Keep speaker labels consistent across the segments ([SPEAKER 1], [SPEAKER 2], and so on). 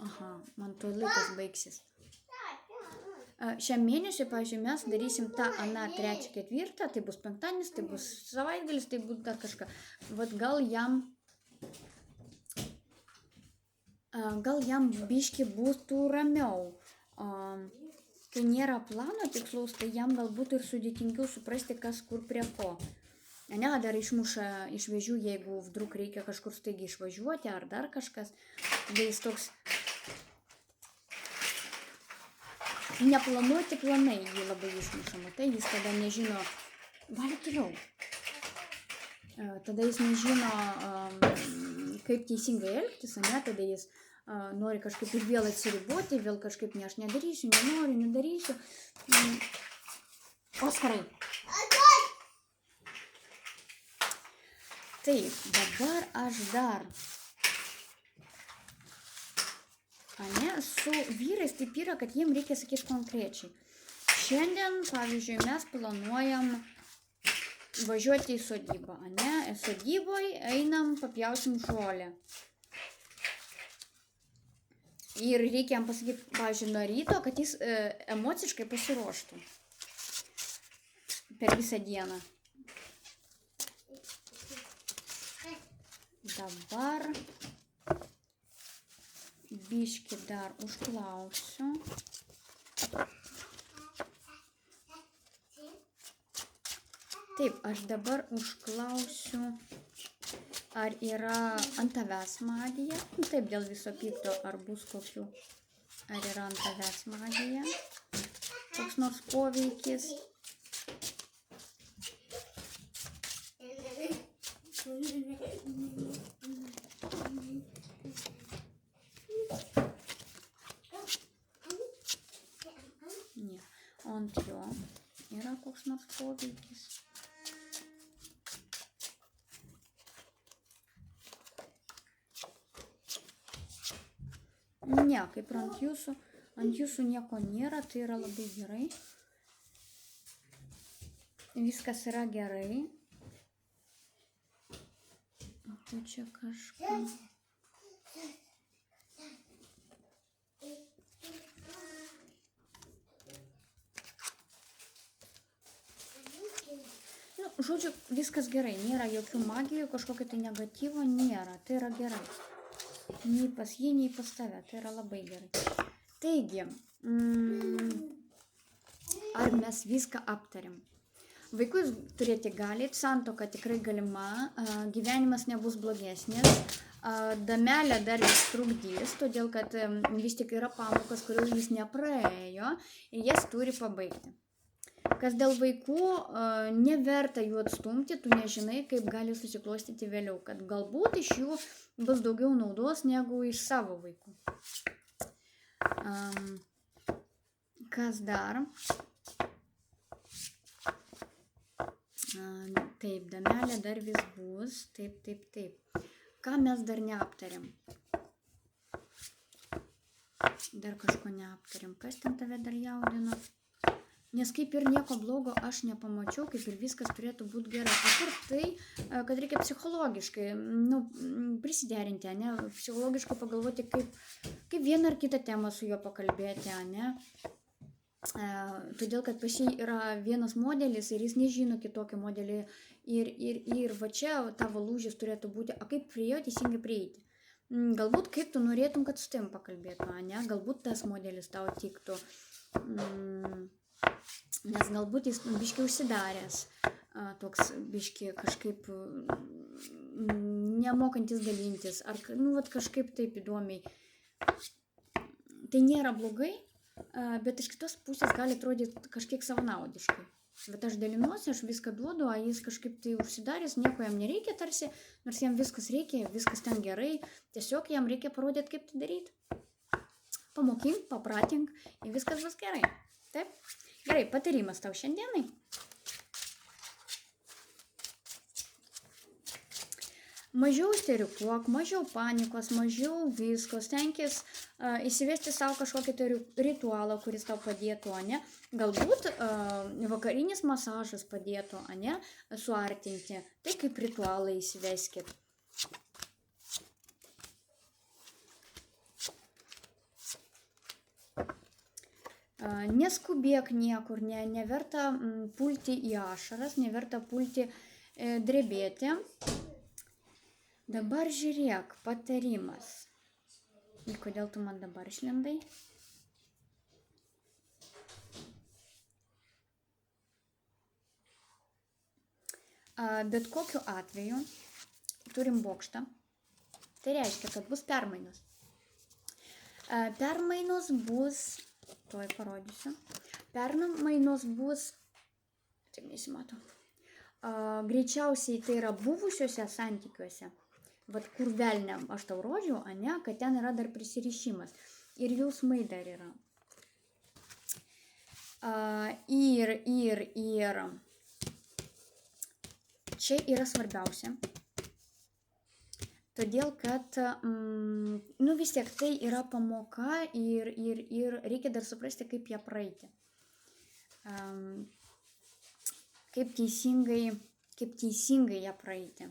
[SPEAKER 1] Aha, man to laikas baigsis. Šiam mėnesiui, pavyzdžiui, mes darysim tą, aną, 3, 4, tai bus penktadienis, tai bus savaitgalis, tai bus dar kažką. Vat gal jam biški būtų ramiau. Kai nėra plano tikslaus, tai jam galbūt ir sudėtingiau suprasti, kas kur prie ko. Ne, dar išmuša iš vėžių, jeigu vdruk reikia kažkur staigiai išvažiuoti ar dar kažkas. Tai jis toks neplanuoti planai jį labai išmuša, matai, jis tada nežino, gali toliau. Tada jis nežino, kaip teisingai elgtis, ne, tada jis nori kažkaip ir vėl atsiriboti, vėl kažkaip ne, aš nedarysiu, nenoriu, nedarysiu. Oskarai. Taip, dabar aš dar su vyrais taip yra, kad jiem reikia sakyti konkrečiai. Šiandien, pavyzdžiui, mes planuojam važiuoti į sodybą, ne? Sodyboje einam, papjausim žolę. Ir reikia jam pasakyti, pavyzdžiui, nuo ryto, kad jis emociškai pasiruoštų per visą dieną. Dabar biški dar užklausiu. Taip, aš dabar užklausiu, ar yra ant tavęs magija. Taip, dėl viso pikto, ar bus kokių. Ar yra ant tavęs magija. Koks nors poveikis. Ne, ant jo yra koks nors poveikis. Ne, kaip ir ant jūsų nieko nėra, tai yra labai gerai. Viskas yra gerai. Tai čia kažką. Žodžiu, viskas gerai, nėra jokių magijų, kažkokio tai negatyvo nėra, tai yra gerai. Nei pas jį, nei pas tave, tai yra labai gerai. Taigi, ar mes viską aptarėm? Vaikus turėti galit, santuoka tikrai galima, gyvenimas nebus blogesnis, damelė dar vis trukdys, todėl kad vis tik yra pamokas, kurių jis nepraėjo ir jas turi pabaigti. Kas dėl vaikų, neverta jų atstumti, tu nežinai, kaip gali susiklostyti vėliau, kad galbūt iš jų bus daugiau naudos negu iš savo vaikų. Kas dar? Taip, damelė dar vis bus, taip. Ką mes dar neaptarėm? Dar kažko neaptarėm. Kas ten tave dar jaudino? Nes kaip ir nieko blogo aš nepamačiau, kaip ir viskas turėtų būti gerai. Apart tai, kad reikia psichologiškai prisiderinti, ne? Psichologiškai pagalvoti, kaip vieną ar kitą temą su juo pakalbėti, ne? Todėl, kad pas jį yra vienas modelis ir jis nežino kitokio modelį. Ir va čia tavo lūžis turėtų būti, kaip prie jo teisingai prieiti. Galbūt kaip tu norėtum, kad su tavim pakalbėtų, ne? Galbūt tas modelis tau tiktų. Nes galbūt jis biški užsidaręs, toks biški kažkaip nemokantis dalintis, ar kažkaip taip įdomiai. Tai nėra blogai, bet iš kitos pusės gali atrodyti kažkiek savanaudiškai. Bet aš dalinuosi, aš viską duodu, o jis kažkaip tai užsidaręs, nieko jam nereikia tarsi, nors jam viskas reikia, viskas ten gerai, tiesiog jam reikia parodyti, kaip tai daryti. Pamokink, papratink ir viskas bus gerai. Taip? Gerai, patarimas tau šiandienai. Mažiau isterikuok, mažiau panikos, mažiau visko. Stenkis įsivesti savo kažkokį ritualą, kuris tau padėtų, ne? Galbūt vakarinis masažas padėtų, ne? Suartinti. Tai kaip ritualą įsiveskit. Neskubėk niekur, neverta pulti į ašaras, neverta pulti drebėti. Dabar žiūrėk, patarimas. Ir kodėl tu man dabar išlindai? Bet kokiu atveju turim bokštą. Tai reiškia, kad bus permainos. Permainos bus, tuoj parodysiu, permainos bus, taip nesimato, greičiausiai tai yra buvusiuose santykiuose, vat kur velniam aš tau rodžiau, ane, kad ten yra dar prisirišimas ir jausmai dar yra. Ir čia yra svarbiausia. Todėl, kad, vis tiek tai yra pamoka ir reikia dar suprasti, kaip ją praeiti. Kaip teisingai ją praeiti.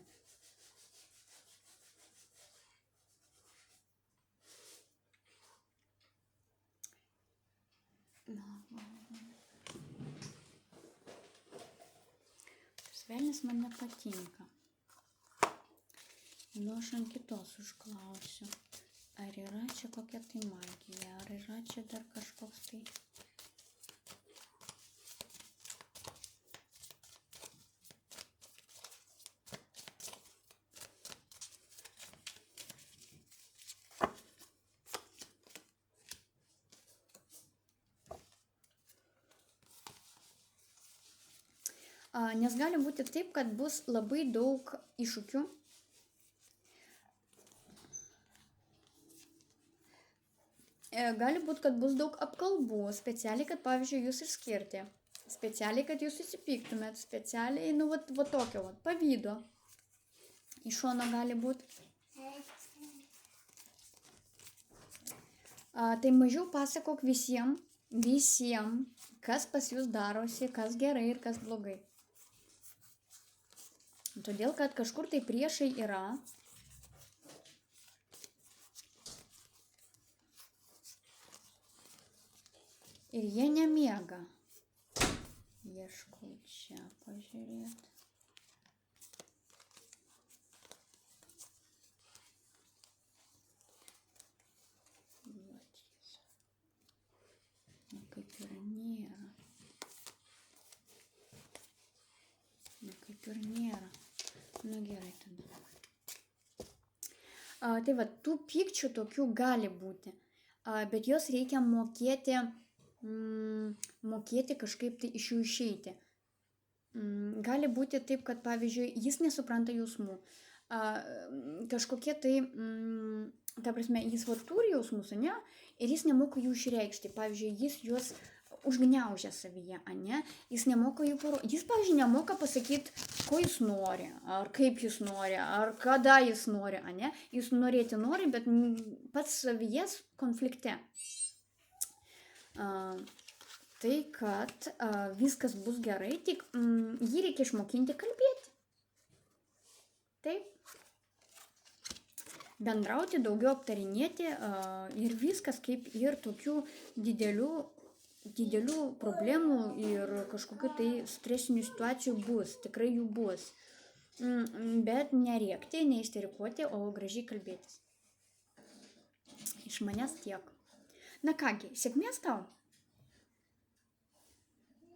[SPEAKER 1] Velnis man nepatinka. Aš ant kitos užklausiu, ar yra čia kokia tai magija, ar yra čia dar kažkoks tai. Nes gali būti taip, kad bus labai daug iššūkių. Gali būti, kad bus daug apkalbų, specialiai, kad, pavyzdžiui, jūs išskirti, specialiai, kad jūs susipyktumėt, specialiai, va tokio, pavydo. Iš šono gali būti. Tai mažiau pasakok visiems, kas pas jūs darosi, kas gerai ir kas blogai. Todėl, kad kažkur tai priešai yra. Ir jie nemiega. Ieškau čia pažiūrėti. Kaip ir nėra. Kaip ir nėra. Gerai tada. Tai va, tų pykčių tokių gali būti. Bet jos reikia mokėti kažkaip tai iš jų išeiti. Gali būti taip, kad, pavyzdžiui, jis nesupranta jausmų. Kažkokie tai, ta prasme, jis turi jausmus, ne? Ir jis nemoka jų išreikšti. Pavyzdžiui, jis juos užgniaužia savyje, ne? Jis nemoka jų parodyti. Jis, pavyzdžiui, nemoka pasakyti, ko jis nori, ar kaip jis nori, ar kada jis nori, ne? Jis norėti nori, bet pats savyje konflikte. Tai, kad viskas bus gerai, tik jį reikia išmokinti kalbėti. Taip. Bendrauti, daugiau aptarinėti ir viskas, kaip ir tokių didelių problemų ir kažkokių tai stresinių situacijų bus, tikrai jų bus. Bet nerėkti, neisterikuoti, o gražiai kalbėtis. Iš manęs tiek. Na kągi, sėkmės tau.